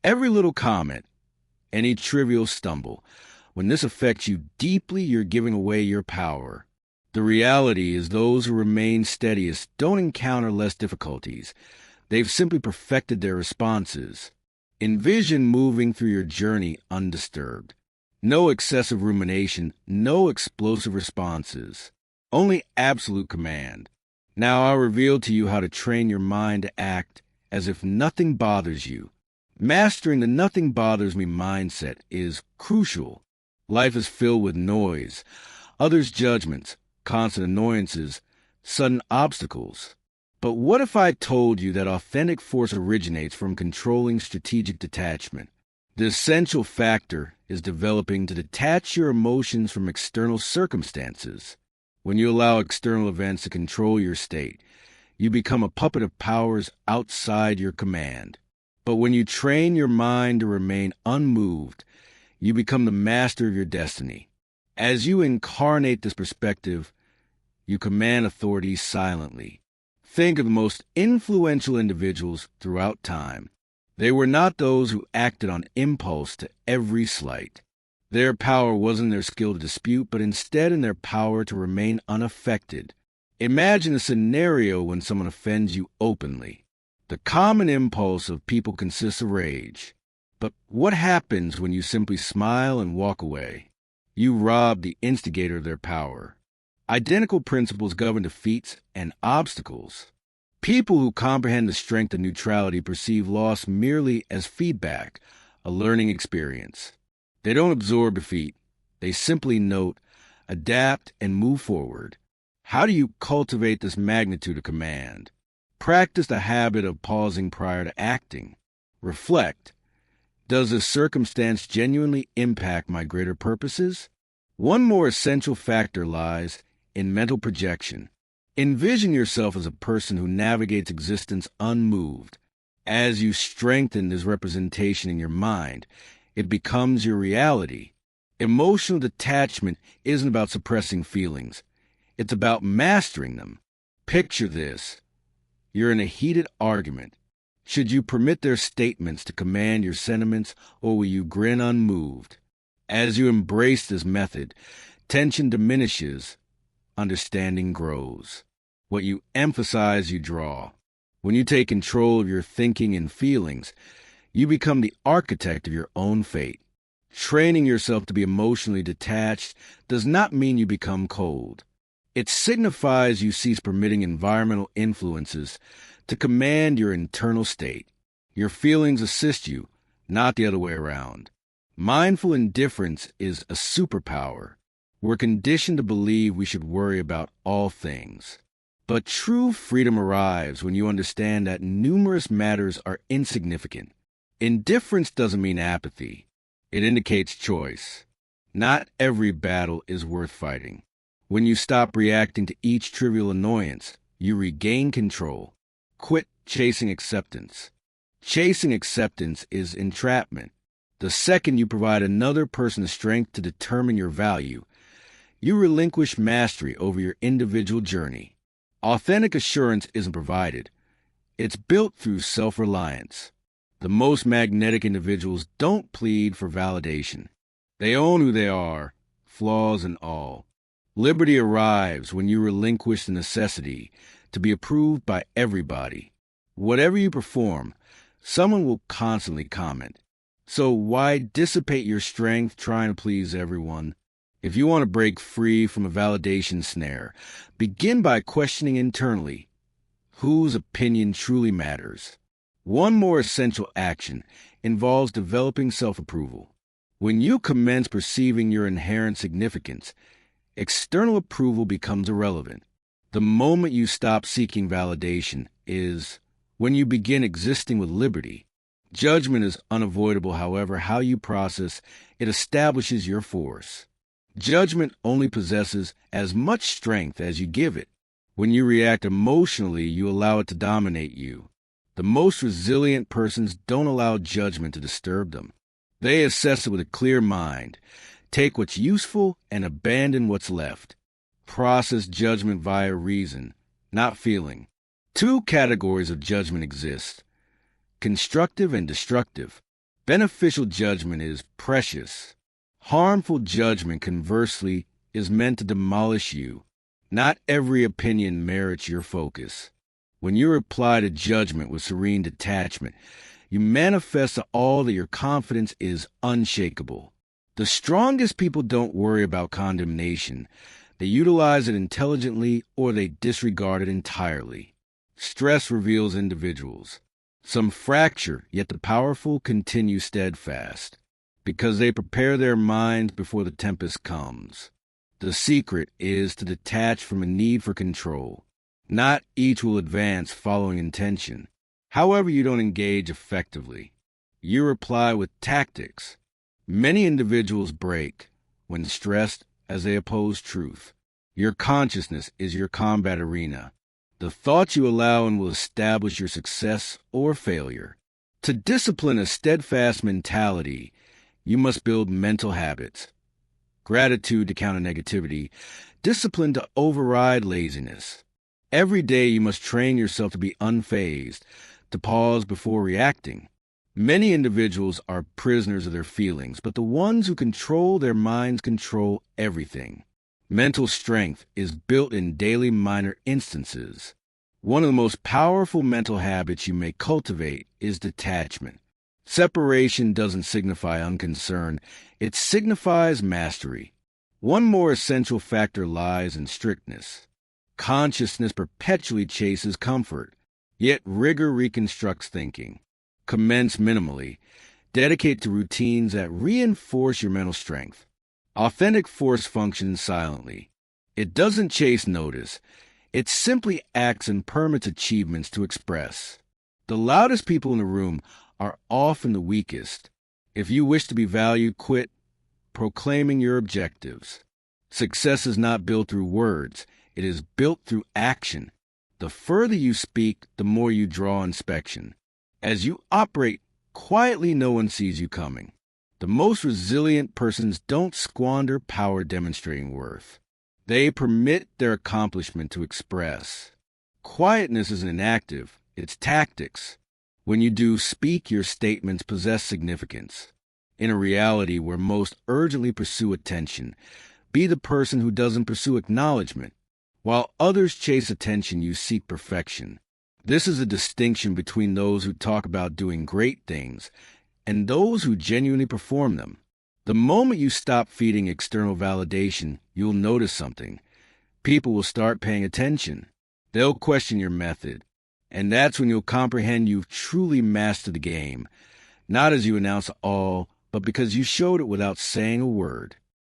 Every little comment, any trivial stumble, when this affects you deeply, you're giving away your power. The reality is those who remain steadiest don't encounter less difficulties. They've simply perfected their responses. Envision moving through your journey undisturbed. No excessive rumination, no explosive responses. Only absolute command. Now I'll reveal to you how to train your mind to act as if nothing bothers you. Mastering the nothing bothers me mindset is crucial. Life is filled with noise, others' judgments, constant annoyances, sudden obstacles. But what if I told you that authentic force originates from controlling strategic detachment? The essential factor is developing to detach your emotions from external circumstances. When you allow external events to control your state, you become a puppet of powers outside your command. But when you train your mind to remain unmoved, you become the master of your destiny. As you incarnate this perspective, you command authority silently. Think of the most influential individuals throughout time. They were not those who acted on impulse to every slight. Their power wasn't their skill to dispute, but instead in their power to remain unaffected. Imagine a scenario when someone offends you openly. The common impulse of people consists of rage. But what happens when you simply smile and walk away? You rob the instigator of their power. Identical principles govern defeats and obstacles. People who comprehend the strength of neutrality perceive loss merely as feedback, a learning experience. They don't absorb defeat. They simply note, adapt, and move forward. How do you cultivate this magnitude of command? Practice the habit of pausing prior to acting. Reflect. Does this circumstance genuinely impact my greater purposes? One more essential factor lies in mental projection. Envision yourself as a person who navigates existence unmoved. As you strengthen this representation in your mind, it becomes your reality. Emotional detachment isn't about suppressing feelings. It's about mastering them. Picture this. You're in a heated argument. Should you permit their statements to command your sentiments, or will you grin unmoved? As you embrace this method, tension diminishes, understanding grows. What you emphasize, you draw. When you take control of your thinking and feelings, you become the architect of your own fate. Training yourself to be emotionally detached does not mean you become cold. It signifies you cease permitting environmental influences to command your internal state. Your feelings assist you, not the other way around. Mindful indifference is a superpower. We're conditioned to believe we should worry about all things. But true freedom arrives when you understand that numerous matters are insignificant. Indifference doesn't mean apathy. It indicates choice. Not every battle is worth fighting. When you stop reacting to each trivial annoyance, you regain control. Quit chasing acceptance. Chasing acceptance is entrapment. The second you provide another person the strength to determine your value, you relinquish mastery over your individual journey. Authentic assurance isn't provided. It's built through self-reliance. The most magnetic individuals don't plead for validation. They own who they are, flaws and all. Liberty arrives when you relinquish the necessity to be approved by everybody. Whatever you perform, someone will constantly comment. So why dissipate your strength trying to please everyone? If you want to break free from a validation snare, begin by questioning internally whose opinion truly matters. One more essential action involves developing self-approval. When you commence perceiving your inherent significance, external approval becomes irrelevant. The moment you stop seeking validation is when you begin existing with liberty. Judgment is unavoidable, however, how you process it establishes your force. Judgment only possesses as much strength as you give it. When you react emotionally, you allow it to dominate you. The most resilient persons don't allow judgment to disturb them. They assess it with a clear mind, take what's useful and abandon what's left. Process judgment via reason, not feeling. Two categories of judgment exist: constructive and destructive. Beneficial judgment is precious. Harmful judgment, conversely, is meant to demolish you. Not every opinion merits your focus. When you reply to judgment with serene detachment, you manifest to all that your confidence is unshakable. The strongest people don't worry about condemnation. They utilize it intelligently or they disregard it entirely. Stress reveals individuals. Some fracture, yet the powerful continue steadfast, because they prepare their minds before the tempest comes. The secret is to detach from a need for control. Not each will advance following intention. However, you don't engage effectively. You reply with tactics. Many individuals break when stressed as they oppose truth. Your consciousness is your combat arena. The thoughts you allow in will establish your success or failure. To discipline a steadfast mentality, you must build mental habits. Gratitude to counter negativity, discipline to override laziness. Every day you must train yourself to be unfazed, to pause before reacting. Many individuals are prisoners of their feelings, but the ones who control their minds control everything. Mental strength is built in daily minor instances. One of the most powerful mental habits you may cultivate is detachment. Separation doesn't signify unconcern, it signifies mastery. One more essential factor lies in strictness. Consciousness perpetually chases comfort, yet rigor reconstructs thinking. Commence minimally. Dedicate to routines that reinforce your mental strength. Authentic force functions silently. It doesn't chase notice. It simply acts and permits achievements to express. The loudest people in the room are often the weakest. If you wish to be valued, quit proclaiming your objectives. Success is not built through words. It is built through action. The further you speak, the more you draw inspection. As you operate quietly, no one sees you coming. The most resilient persons don't squander power demonstrating worth. They permit their accomplishment to express. Quietness isn't inactive, it's tactics. When you do speak, your statements possess significance. In a reality where most urgently pursue attention, be the person who doesn't pursue acknowledgement. While others chase attention, you seek perfection. This is a distinction between those who talk about doing great things and those who genuinely perform them. The moment you stop feeding external validation, you'll notice something. People will start paying attention. They'll question your method. And that's when you'll comprehend you've truly mastered the game, not as you announce all, but because you showed it without saying a word.